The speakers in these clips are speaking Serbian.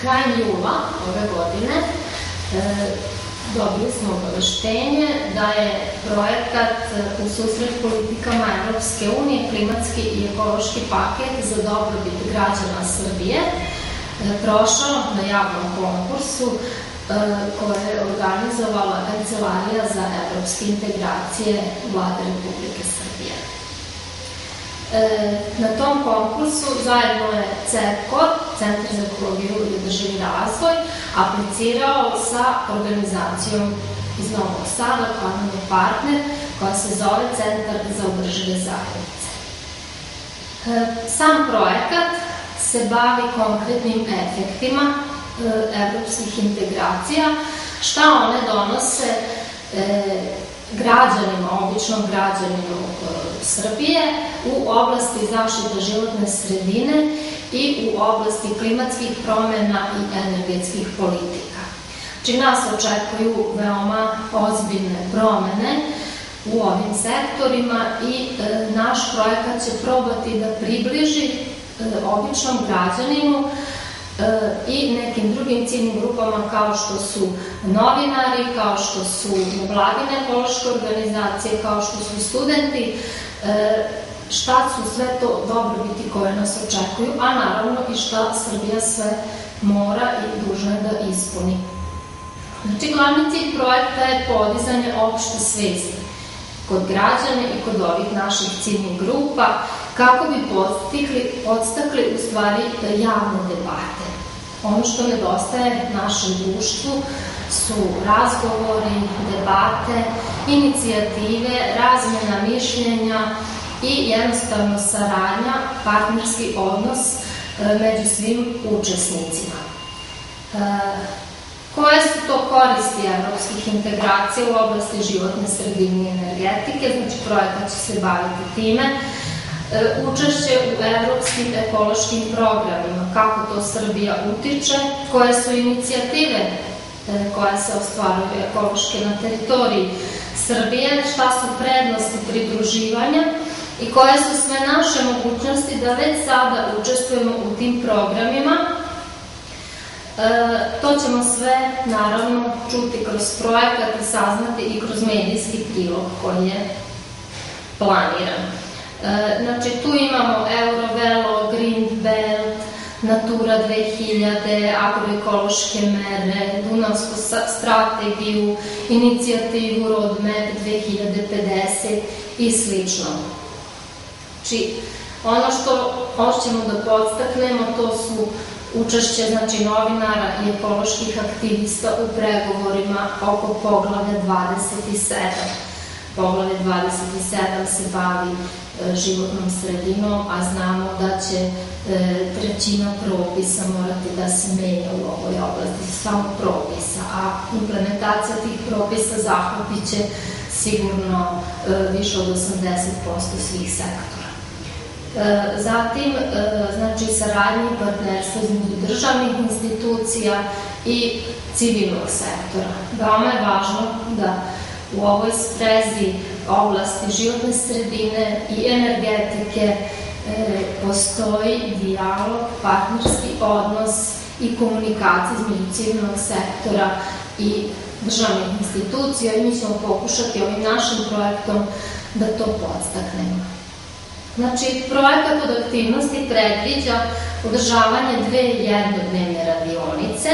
Krajem jula ove godine dobili smo obaveštenje da je projekat U susret politikama Evropske unije klimatski i ekološki paket za dobrobit građana Srbije prošao na javnom konkursu koje je organizovala Kancelarija za evropske integracije Vlade Republike Srbije. Na tom konkursu zajedno je CERKOR, Centar za ekologiju i održivi razvoj, aplicirao sa organizacijom iz Novog Sada, koja nam je partner, koja se zove Centar za održive zajednice. Sam projekat se bavi konkretnim efektima evropskih integracija, šta one donose građanima, običnom građaninu Srbije u oblasti zaštite životne sredine i u oblasti klimatskih promena i energetskih politika. Znači nas očekuju veoma ozbiljne promene u ovim sektorima i naš projekat će probati da približi običnom građaninu i nekim drugim ciljnim grupama kao što su novinari, kao što su nevladine ekološke organizacije, kao što su studenti, šta su sve to dobrobiti koje nas očekuju, a naravno i šta Srbija sve mora i dužna da ispuni. Znači, glavni cilj projekta je podizanje opšte svesti kod građana i kod ovih naših ciljnih grupa, kako bi podstakli u stvari javne debate. Ono što nedostaje našem društvu su razgovori, debate, inicijative, razmjena mišljenja i jednostavno saradnja, partnerski odnos među svim učesnicima. Koje su to koristi evropskih integracija u oblasti životne sredine i energetike? Znači, projekat će se baviti time. Učešće u evropskim ekološkim programima, kako to Srbija utiče, koje su inicijative koje se ostvaruju ekološke na teritoriji Srbije, šta su prednosti pridruživanja i koje su sve naše mogućnosti da već sada učestvujemo u tim programima. To ćemo sve, naravno, čuti kroz projekat i saznati i kroz medijski prilog koji je planiran. Znači, tu imamo Eurovelo, Green Belt, Natura 2000, agroekološke mere, Dunavsku strategiju, inicijativu Roadmap 2050 i slično. Znači, ono što hoćemo da podstaknemo, to su učešće novinara i ekoloških aktivista u pregovorima oko poglavlja 27. Poglavlje 27 se bavi životnom sredinom, a znamo da će trećina propisa morati da se menja u ovoj oblasti, samo propisa, a implementacija tih propisa zahvapit će sigurno više od 80% svih sektora. Zatim, znači, saradnje i partnerstvo između državnih institucija i civilnog sektora. Veoma je važno da u ovoj sprezi oblasti životne sredine i energetike postoji dijalog, partnerski odnos i komunikacija između civilnog sektora i državnih institucija i mi ćemo pokušati ovim našim projektom da to podstaknemo. Znači, projekat od aktivnosti predviđa održavanje 2 jednodnevne radionice,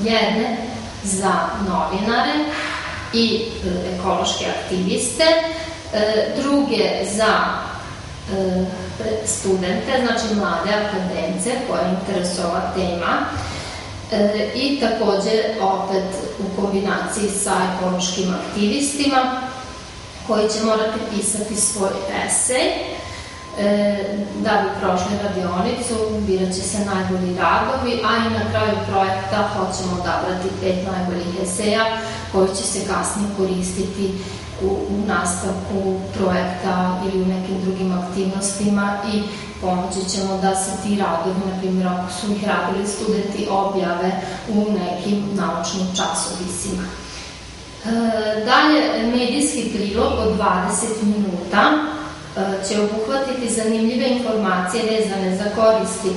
jedne za novinare i ekološke aktiviste, druge za studente, znači mlade akademce koje interesuje ova tema i takođe opet u kombinaciji sa ekološkim aktivistima koji će morati pisati svoj esej. Da bi prošli radionicu, birat će se najbolji radovi, a i na kraju projekta hoćemo odabrati 5 najboljih eseja koji će se kasnije koristiti u nastavku projekta ili u nekim drugim aktivnostima i pomoći ćemo da se ti radovi, na primjer ako su ih radili studenti, objave u nekim naučnim časopisima. Dalje, medijski prilog od 20 minuta će obuhvatiti zanimljive informacije vezane za koristi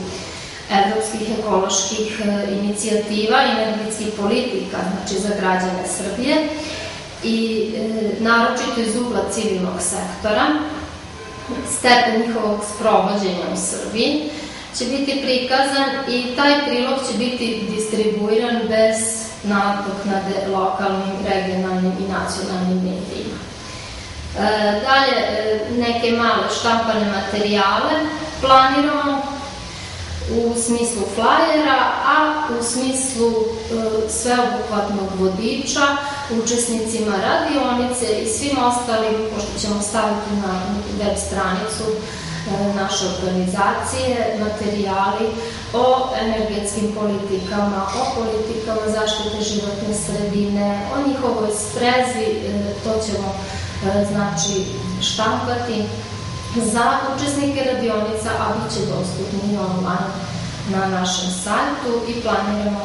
evropskih ekoloških inicijativa i energetskih politika, znači za građane Srbije, i naročito iz ugla civilnog sektora, stepen njihovog sprovođenja u Srbiji će biti prikazan i taj prilog će biti distribuiran bez nadoknade lokalnim, regionalnim i nacionalnim medijima. Dalje, neke male štampane materijale planiramo u smislu flajera, a u smislu sveobuhvatnog vodiča učesnicima radionice i svim ostalim, pošto ćemo staviti na web stranicu naše organizacije, materijali o energetskim politikama, o politikama zaštite životne sredine, o njihovoj sprezi, to ćemo znači štampati za učesnike radionica, a bit će dostupni i online na našem sajtu i planiramo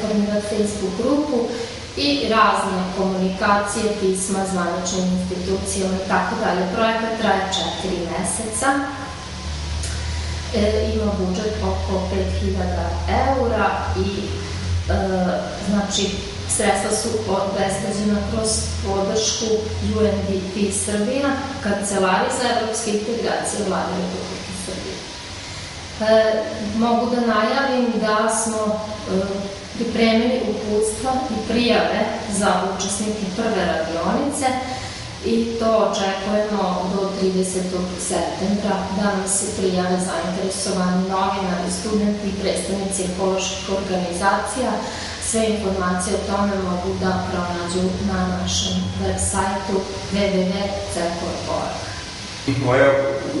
formirati Facebook grupu i razne komunikacije, pisma, zvaničnim institucijama i tako dalje. Projekat traje 4 meseca, ima budžet oko 5.000 eura i znači sredstva su obezbeđena kroz podršku UNDP Srbija, Kancelarije za evropske integracije Vlade Republike Srbije. Mogu da najavim da smo pripremili uputstva i prijave za učesnike prve radionice i to očekujemo do 30. septembra, da nam se prijave zainteresovani novinari, studenti i predstavnici ekoloških organizacija. Sve informacije o tome mogu da pronađu na našem web sajtu www.cerkor.org. Moja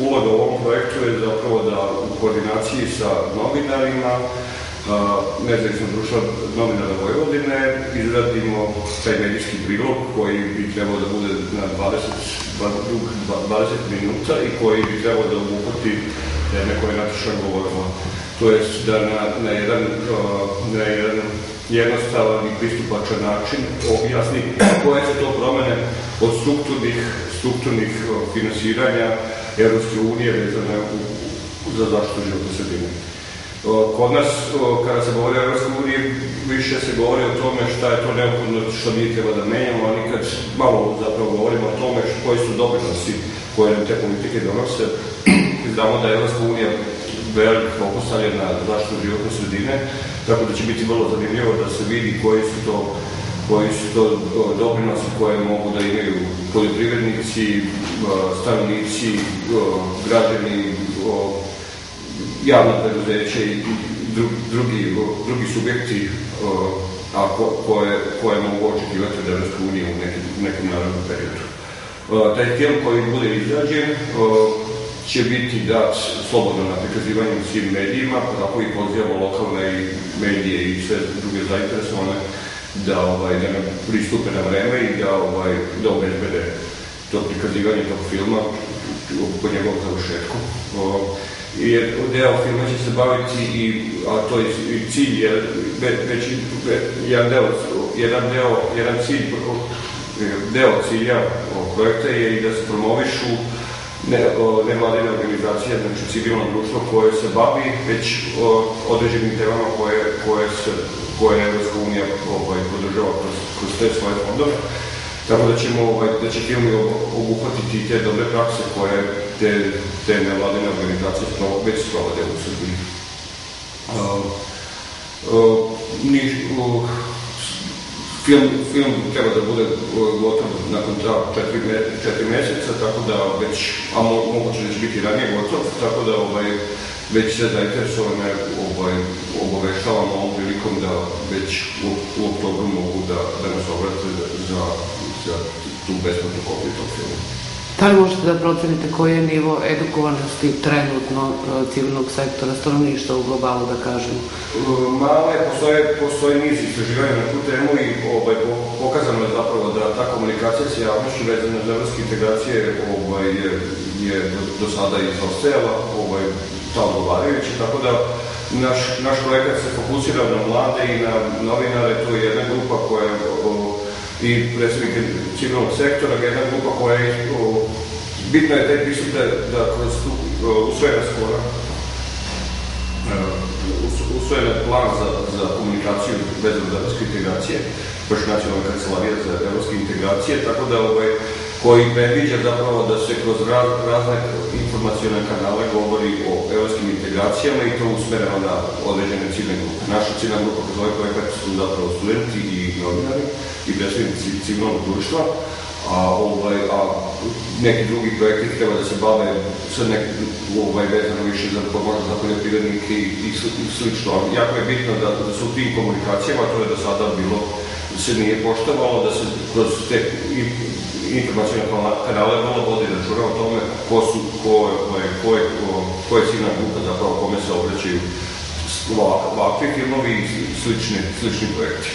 uloga u ovom projektu je zapravo da u koordinaciji sa novinarima, Nezavisnog društva novinara Vojvodine, izradimo taj medijski prilog koji bi trebao da bude na 20 minuta i koji bi trebao da obuhvati teme koje je Nataša govorila. To je da na jedan jednostavan i pristupačan način objasni koje su to promene od strukturnih finansiranja Evropske unije vezane za zaštitu životne sredine. Kod nas, kada se govori o Evropskoj uniji, više se govori o tome šta je to neophodno, što mi treba da menjamo, a nikad malo zapravo govorimo o tome koji su doprinosi koje nam te politike donose. Znamo da je Evropska unija velik fokus stavlja na zaštitu životne sredine, tako da će biti vrlo zanimljivo da se vidi koji su to doprinosi koje mogu da imaju poljoprivrednici, stanovnici, građani, javno preduzeće i drugi subjekti koje mogu očekivati od Evropske unije u nekom narednom periodu. Taj film koji bude izrađen će biti dat slobodno na prikazivanje u svim medijima, tako i pozivamo lokalne medije i sve druge zainteresovane da nam pristupe na vreme i da obezbede to prikazivanje tog filma po njegovom završetku. Deo filma će se baviti a to je i cilj, deo cilja projekta je i da se promovišu nevladine organizacije, znači civilno društvo koje se bavi već određenim temama koje Evropska unija podržava kroz te svoje fondove. Tako da će film obuhvatiti te dobre prakse koje te nevladine organizacije već sprovode u Srbiji. Film treba da bude gotov nakon 4 meseca, tako da već, a moguće da će biti ranije gotov, tako da već sve zainteresovane obaveštavamo ovom prilikom da već u oktobru mogu da nas obrate za tu besplatnu kopiju tog filma. Da li možete da procenite koji je nivo edukovanosti trenutno civilnog sektora, stanovništva u globalu, da kažemo? Malo je, postoji niz istraživanja na tu temu i pokazano je zapravo da ta komunikacija sa javnošću vezana za evropske integracije je do sada izostajala, ta odgovarajuća, tako da naš projekat se fokusira na mlade i na novinare, to je jedna grupa koja i predstavnike civilnog sektora, jedna grupa koja je bitno je taj pristup da kroz usvojena skora usvojen je plan za komunikaciju vezano za evropske integracije, baš nacionalna kancelarija za evropske integracije, tako da koji predviđa zapravo da se kroz razne informacione kanale govori o evropskim integracijama i to usmereno na određene ciljne grupe. Naša ciljna grupa kroz ovaj projekat su zapravo studenti i novinari i predstavnici civilnog društva, a neki drugi projekti treba da se bave sad vezano više možda za poljoprivrednike i slično. Jako je bitno da su u tim komunikacijama, to je do sada bilo, se nije poštovalo, da se kroz te informacijne kanale vrlo vodi računa o tome ko je ciljna grupa, zapravo kome se obraćaju ovakvi filmovi i slični projekti.